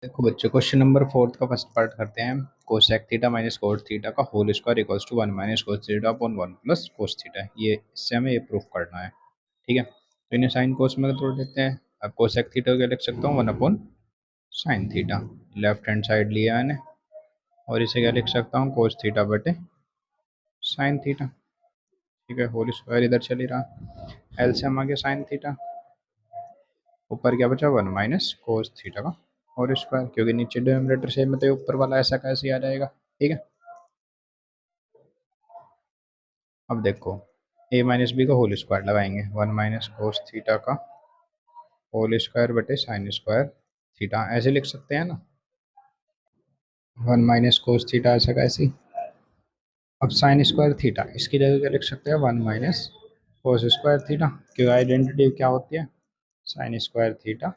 देखो बच्चों, question number 4 का फर्स्ट पार्ट करते हैं। Cosec theta minus cot theta का whole square equals to 1 minus cos theta upon 1 plus cos theta. ये इससे हमें ये प्रूफ करना है। ठीक है, तो इन्हें साइन कोस में तोड़ देते हैं। अब कोसेक थीटा को लिख सकता हूँ 1 upon sine theta. Left hand side लिया मैंने और इसे क्या लिख सकता हूँ, कोस थीटा बटे साइन थीटा। ठीक है, होल स्क्वायर इधर चल ही रहा, एलसीएम आ गया साइन थीटा। ऊपर क्या बचा 1 माइनस कोस थीटा का होल स्क्वायर, क्योंकि नीचे डिनोमिनेटर सेम है तो ऊपर वाला ऐसा कैसे आ जाएगा। ठीक है, अब देखो a माइनस बी का होल स्क्वायर लगाएंगे। 1 माइनस कोस थीटा का होल स्क्वायर बटे साइन स्क्वायर थीटा, ऐसे लिख सकते हैं ना। 1 माइनस कोस थीटा ऐसा कैसे। अब साइन स्क्वायर थीटा इसकी जगह क्या लिख सकते हैं, 1 माइनस कोस स्क्वायर थीटा, क्योंकि आइडेंटिटी क्या होती है, sine square theta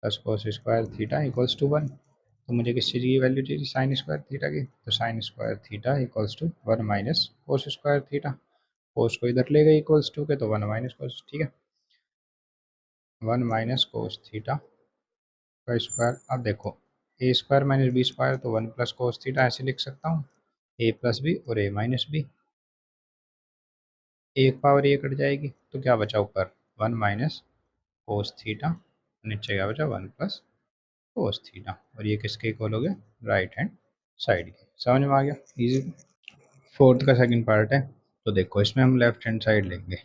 plus cos square theta equals to 1। तो मुझे किस चीज़ की वैल्यू चाहिए, साइन स्क्वायर थीटा की। तो sine square theta equals to 1 minus cos square theta. Cos को इधर ले गए इक्वल्स टू के, तो 1 माइनस कोस। ठीक है, 1 माइनस कोस थीटा का स्क्वायर। अब देखो A square minus B square, तो 1 प्लस कोस थीटा ऐसे लिख सकता हूँ। ए प्लस बी और ए माइनस बी, एक पावर ए कट जाएगी तो क्या बचा ऊपर 1 माइनस कोस थीटा, नीचे क्या बचा 1 प्लस कोस थीटा। और ये किसके इक्वल हो गया, राइट हैंड साइड के। समझ में आ गया, इजी। फोर्थ का सेकंड पार्ट है, तो देखो इसमें हम लेफ्ट हैंड साइड लेंगे।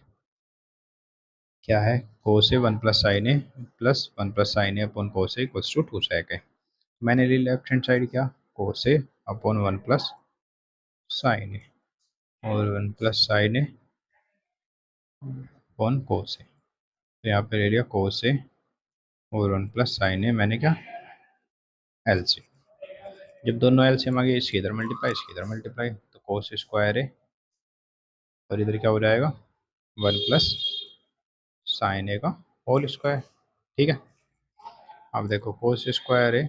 क्या है, cos A 1 plus sine A plus 1 plus sine A upon cos A equals to 2 sec है। मैंने ली लेफ्ट हैंड साइड क्या, cos A upon 1 plus sine A और 1 plus sine A upon cos A. तो यहाँ पे ले लिया कोस ए और 1 प्लस साइन ए, मैंने क्या एलसीएम। जब दोनों एलसीएम आ गए, इसकी इधर मल्टीप्लाई इसकी इधर मल्टीप्लाई, तो कोस स्क्वायर ए और इधर क्या हो जाएगा 1 प्लस साइन ए का होल स्क्वायर। ठीक है, अब देखो कोस स्क्वायर ए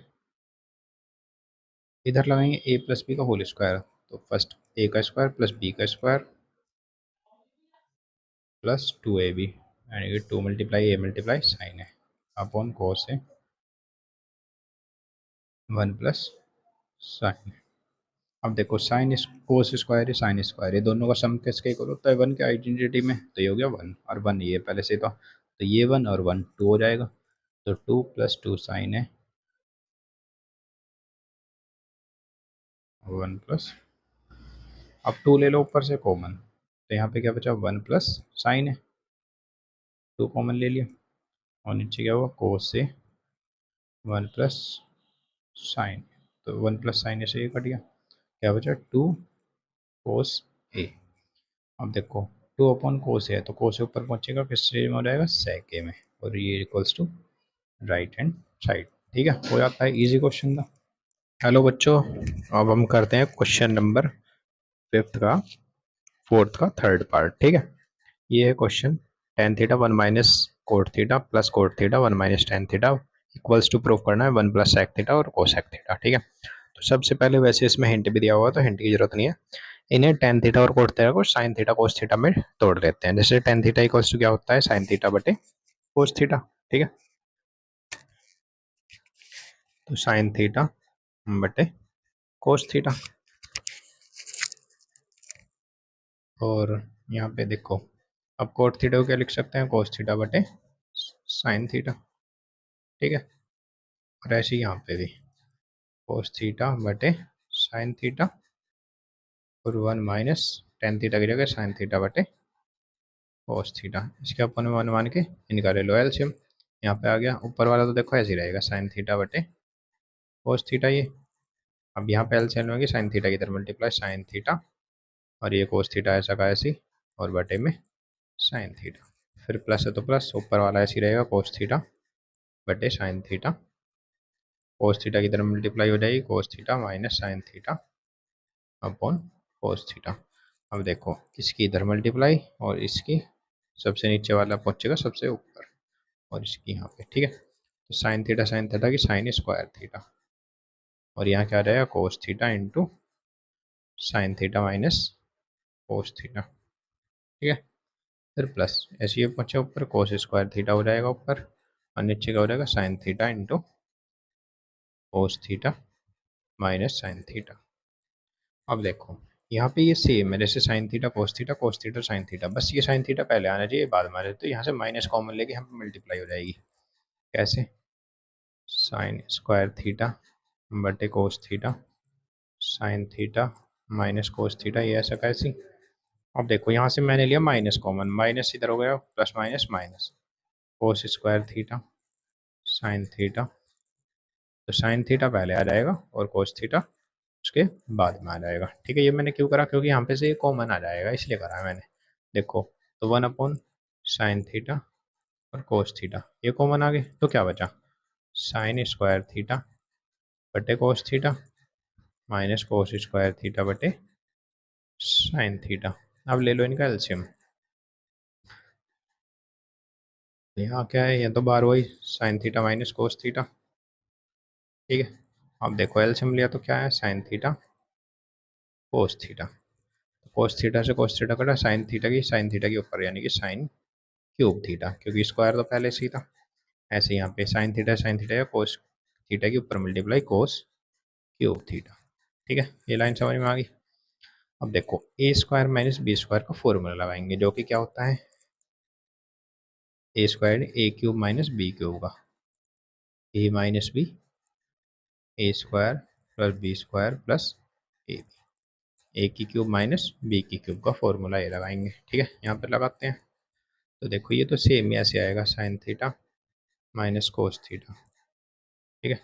इधर लगाएंगे ए प्लस बी का होल स्क्वायर, तो फर्स्ट ए का स्क्वायर प्लस बी का स्क्वायर प्लस 2ab, यानी कि 2 मल्टीप्लाई ए मल्टीप्लाई साइन है अपॉन कोस है 1 प्लस साइन। अब देखो साइन कोस स्क्वायर है साइन स्क्वायर है, दोनों का सम किसके इक्वल होता है 1 के आइडेंटिटी में, तो ये हो गया 1 और 1 ये पहले से था, तो ये 1 और 1 2 हो जाएगा। तो 2 प्लस 2 साइन है 1 प्लस, अब 2 ले लो ऊपर से कॉमन, तो यहाँ पे क्या बचा 1 प्लस साइन है, 2 कॉमन ले लिया और नीचे क्या हुआ कोस से 1 प्लस साइन, तो 1 प्लस साइन से ये कट गया, क्या बचा 2 कोस ए। अब देखो 2 अपॉन कोस ए है, तो कोस ऊपर पहुंचेगा किस चीज में हो जाएगा सेक ए में, और ये equals to right hand side. ठीक है, हो जाता है, इजी क्वेश्चन था। हेलो बच्चों, अब हम करते हैं क्वेश्चन नंबर 5 का 4th का थर्ड पार्ट। ठीक है, ये है question. Tan theta 1 minus cot theta plus cot theta 1 minus tan theta equals to prove करना है 1 प्लस सेक थीटा और कोसेक थीटा। ठीक है, तो सबसे पहले वैसे इसमें हिंट भी दिया हुआ तो हिंट की जरूरत नहीं है। इन्हें टेन थीटा और कोट थीटा को साइन थीटा कोस थीटा में तोड़ देते हैं। जैसे टेन थीटा इक्वल्स टू क्या होता है साइन थीटा बटे कोस थीटा। ठीक है, तो साइन थीटा बटे कोस थीटा, और यहाँ पे देखो अब कोट थीटा को क्या लिख सकते हैं, कोस थीटा बटे साइन थीटा। ठीक है, और ऐसे ही यहाँ पे भी कोस थीटा बटे साइन थीटा और 1 माइनस टेन थीटा की जगह साइन थीटा बटे कोस थीटा। इसके अपन में 1 मान के इनका ले लो एलसीएम, यहाँ पे आ गया। ऊपर वाला तो देखो ऐसे ही रहेगा साइन थीटा बटे कोस थीटा ये। अब यहाँ पे एलसीएम होगी साइन थीटा की तरफ मल्टीप्लाई साइन थीटा और ये कोस थीटा ऐसा का ऐसी और बटे में साइन थीटा, फिर प्लस है तो प्लस, ऊपर वाला ऐसे ही रहेगा कोस थीटा बटे साइन थीटा। कोस थीटा की तरफ मल्टीप्लाई हो जाएगी cos theta minus sine theta upon cos theta. अब देखो इसकी इधर मल्टीप्लाई और इसकी सबसे नीचे वाला पहुंचेगा सबसे ऊपर और इसकी यहाँ पे। ठीक है, तो साइन थीटा की साइन स्क्वायर थीटा और यहाँ क्या रहेगा cos theta into sine theta minus cos theta. ठीक है, फिर प्लस ऐसे ये पहुंचे ऊपर कोस स्क्वायर थीटा हो जाएगा ऊपर और नीचे क्या हो जाएगा sine theta into cos theta minus sine theta. अब देखो यहाँ पे ये सेम है, जैसे sign theta cos theta sine theta, बस ये साइन थीटा पहले आना चाहिए बाद में आ जाए, तो यहाँ से माइनस कॉमन लेके यहाँ पे मल्टीप्लाई हो जाएगी। कैसे? साइन स्क्वायर थीटा बटे cos theta sine theta minus cos theta, ये ऐसा कैसी। अब देखो यहाँ से मैंने लिया माइनस कॉमन, माइनस इधर हो गया, plus minus minus, cos square theta sine theta, तो साइन थीटा पहले आ जाएगा और कोस थीटा उसके बाद में आ जाएगा। ठीक है, ये मैंने क्यों करा, क्योंकि यहाँ पे से ये कॉमन आ जाएगा इसलिए करा है मैंने। देखो तो 1 अपॉन साइन थीटा और कोस थीटा, ये कॉमन आ गए तो क्या बचा, साइन स्क्वायर थीटा बटे cos theta minus cos square theta बटे साइन थीटा। अब ले लो इनका एलसीएम। यहाँ क्या है, ये तो बार वही sign theta minus cos theta. ठीक है, अब देखो एलसीएम लिया तो क्या है, sign theta cos theta, cos theta से कोस थीटा कटा, साइन थीटा के ऊपर यानी कि साइन क्यूब थीटा, क्योंकि स्क्वायर तो पहले से ही था। ऐसे यहाँ पे साइन थीटा या कोस थीटा के ऊपर मल्टीप्लाई कोस क्यूब थीटा। ठीक है, ये लाइन समझ में आ गई। अब देखो A square minus B square का फॉर्मूला लगाएंगे, जो कि क्या होता है, A square A cube minus B cube का, A minus B A square plus B square plus A, A की क्यूब माइनस बी की क्यूब का फॉर्मूला ये लगाएंगे। ठीक है, यहाँ पर लगाते हैं। तो देखो ये तो सेम ही ऐसे आएगा, sine theta minus cos theta. ठीक है,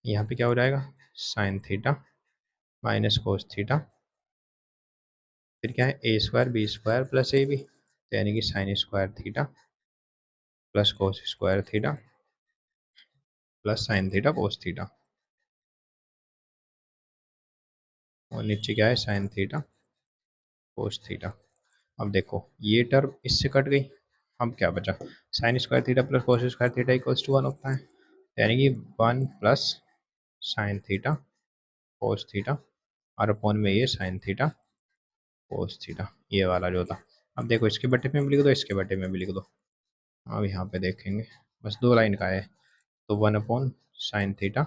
यहाँ पे क्या हो जाएगा, sine theta minus cos theta, फिर क्या है A square B square plus A B, तो यानी कि sine square theta plus cos square theta plus sine theta cos theta, और नीचे क्या है साइन थीटा कोस थीटा। अब देखो ये टर्म इससे कट गई, अब क्या बचा, sine square theta plus cos square theta equals to 1 होता है, यानी कि 1 plus sine theta cos theta और अपॉन में ये साइन थीटा कोस थीटा, ये वाला जो था। अब देखो इसके बटे में भी लिख दो, इसके बटे में भी लिख दो। अब यहाँ पे देखेंगे बस 2 लाइन का है, तो 1 अपॉन साइन थीटा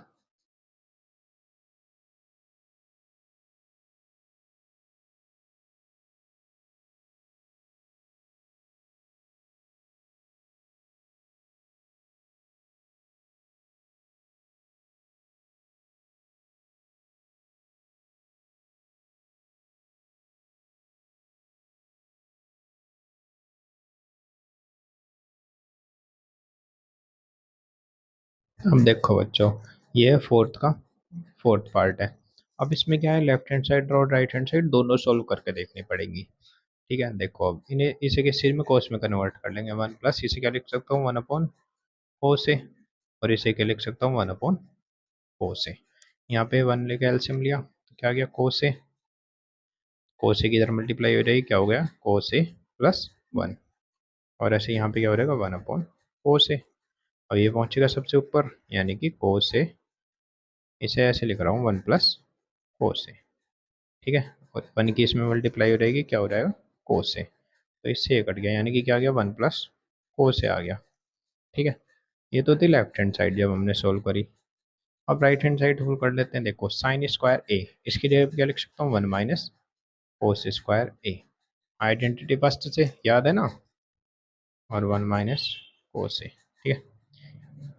अब देखो बच्चों, ये है फोर्थ का फोर्थ पार्ट है। अब इसमें क्या है, लेफ्ट हैंड साइड और राइट हैंड साइड दोनों सोल्व करके देखनी पड़ेगी। ठीक है, देखो अब इन्हें इसे के सिर में कोस में कन्वर्ट कर लेंगे, 1 प्लस इसे क्या लिख सकता हूँ 1 अपॉन कोस ए, और इसे क्या लिख सकता हूँ 1 अपॉन कोस ए। यहाँ पे 1 लेके एलसीएम लिया तो क्या गया कोस ए, कोस ए की इधर मल्टीप्लाई हो जाएगी, क्या हो गया कोस ए प्लस 1, और ऐसे यहाँ पे क्या हो जाएगा 1 अपॉन कोस ए, और ये पहुंचेगा सबसे ऊपर यानी कि कोस ए, इसे ऐसे लिख रहा हूँ 1 प्लस कोस ए। ठीक है, और 1 की इसमें मल्टीप्लाई हो जाएगी, क्या हो जाएगा कोस ए, तो इससे ये कट गया यानी कि क्या आ गया 1 प्लस कोस ए आ गया। ठीक है, ये तो थी लेफ्ट हैंड साइड जब हमने सोल्व करी। अब राइट हैंड साइड सोल्व कर लेते हैं। देखो साइन स्क्वायर ए, इसकी जगह पे क्या लिख सकता हूँ 1 माइनस कोस स्क्वायर ए, आइडेंटिटी फर्स्ट से याद है ना, और 1 माइनस कोस ए। ठीक है,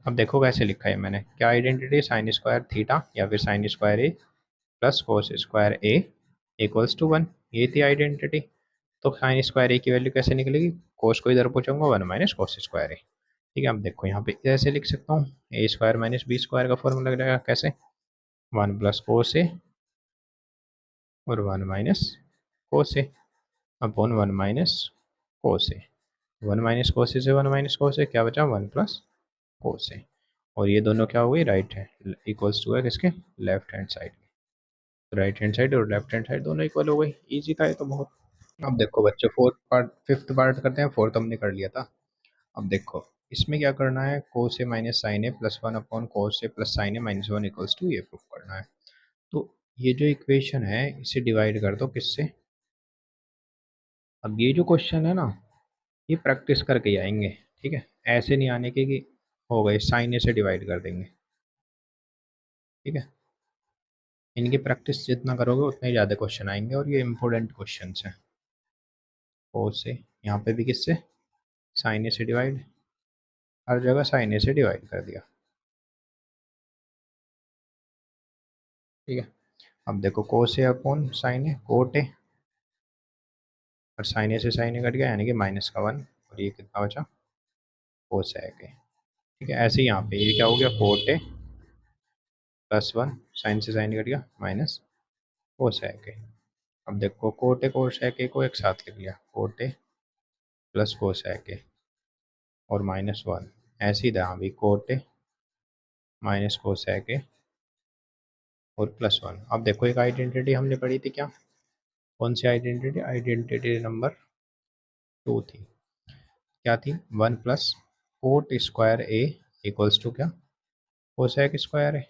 अब देखो कैसे लिखा है मैंने, क्या आइडेंटिटी, साइन स्क्वायर थीटा या फिर sine square A plus cos square A equals to 1, ये थी आइडेंटिटी। तो साइन स्क्वायर ए की वैल्यू कैसे निकलेगी, कोस को इधर पहुंचाऊंगा 1 माइनस कोस स्क्वायर ए। ठीक है, अब देखो यहाँ पे ऐसे लिख सकता हूँ, ए स्क्वायर माइनस बी स्क्वायर का फॉर्मूला लग जाएगा कैसे, 1 प्लस कोस ए और 1 minus cos A upon 1 minus cos A, 1 minus कोस ए से 1 माइनस कोस ए क्या बचा 1 प्लस कोस ए, और ये दोनों क्या हो गई राइट है इक्वल्स टू है किसके, लेफ्ट हैंड साइड के, राइट हैंड साइड और लेफ्ट हैंड साइड दोनों इक्वल हो गई, इजी था ये तो बहुत। अब देखो बच्चों फोर्थ पार्ट फिफ्थ पार्ट करते हैं, फोर्थ हमने कर लिया था। अब देखो इसमें क्या करना है, cos A minus sine A plus 1 upon cos A plus sine A minus 1 equals to, ये प्रूफ करना है। तो ये जो इक्वेशन है इसे डिवाइड कर दो किससे, अब ये जो क्वेश्चन है ना ये प्रैक्टिस करके ही आएंगे। ठीक है, ऐसे नहीं आने के कि हो गए साइन ए से डिवाइड कर देंगे। ठीक है, इनकी प्रैक्टिस जितना करोगे उतने ही ज़्यादा क्वेश्चन आएंगे और ये इंपॉर्टेंट क्वेश्चन हैं। कोस से यहाँ पे भी किससे, साइन ए से डिवाइड, हर जगह साइन ए से डिवाइड कर दिया। ठीक है, अब देखो cos A upon sine A, cot A, और साइन ए से साइन ए कट गया यानी कि -1, और ये कितना बचा, कोसेक ए। ठीक है, ऐसे ही यहाँ पे ये क्या हो गया, कोट ए +1, साइन से साइन कट गया, माइनस कोसेक ए। अब देखो कोट ए कोसेक ए को एक साथ लिख लिया, coat A plus cosec A और -1, ऐसे ही यहाँ भी coat A minus cosec A और +1। अब देखो एक आइडेंटिटी हमने पढ़ी थी क्या, कौन सी आइडेंटिटी, आइडेंटिटी नंबर 2 थी, क्या थी, 1 plus cot square A equals to क्या, कोसेक स्क्वायर ए।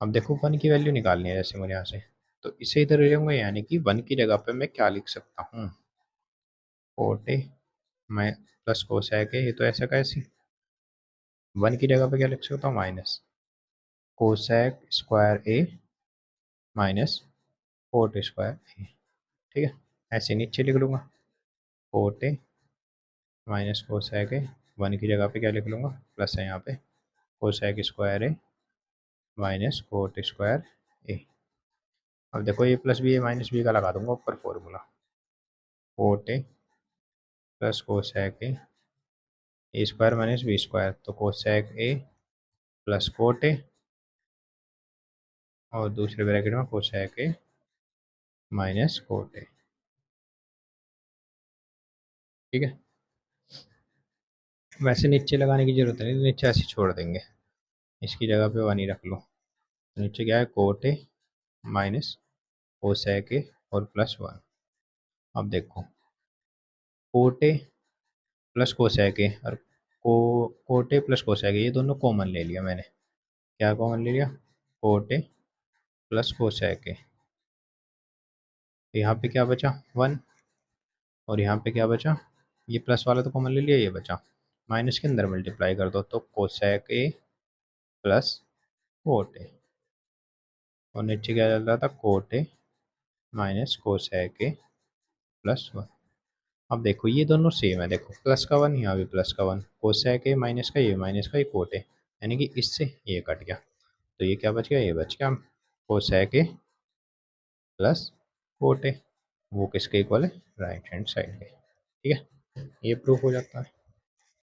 अब देखो 1 की वैल्यू निकालनी है जैसे मुझे यहाँ से, तो इसे इधर ले लूँगा, यानी कि 1 की जगह पे मैं क्या लिख सकता हूँ, कोट ए मैं प्लस कोसेक ए, ये तो ऐसा कैसे, 1 की जगह पे क्या लिख सकता हूँ, minus cosec square A minus cot square ए। ठीक है, ऐसे नीचे लिख लूँगा, कोट ए माइनस कोसेक ए, 1 की जगह पे क्या लिख लूँगा, प्लस है यहाँ पे cosec square A minus cot square A. अब देखो ये plus B A minus B का लगा दूंगा ऊपर formula, cot A plus cosec A square minus B square, तो cosec A plus cot A और दूसरे ब्रैकेट में cosec A minus cot A. ठीक है, वैसे नीचे लगाने की जरूरत नहीं, नीचे ऐसे छोड़ देंगे, इसकी जगह पे 1 ही रख लो। नीचे क्या है, cot A minus cosec A और +1। अब देखो cot A plus cosec A और cot A plus cosec A, ये दोनों कॉमन ले लिया मैंने, क्या कॉमन ले लिया, कोट ए प्लस कोसेक ए, तो यहाँ पे क्या बचा, 1, और यहाँ पे क्या बचा, ये प्लस वाला तो कॉमन ले लिया, ये बचा, माइनस के अंदर मल्टीप्लाई कर दो तो cosec A plus cot A, और नीचे क्या चल रहा था, कोट ए माइनस कोसेक ए +1। अब देखो ये दोनों सेम है, देखो प्लस का 1 यहाँ भी प्लस का 1, कोसेक ए माइनस का ये कोट ए, यानी कि इससे ये कट गया, तो ये क्या बच गया, ये बच गया कोसेक ए प्लस कोट ए, वो किसके इक्वल है, राइट हैंड साइड के। ठीक है, ये प्रूफ हो जाता है।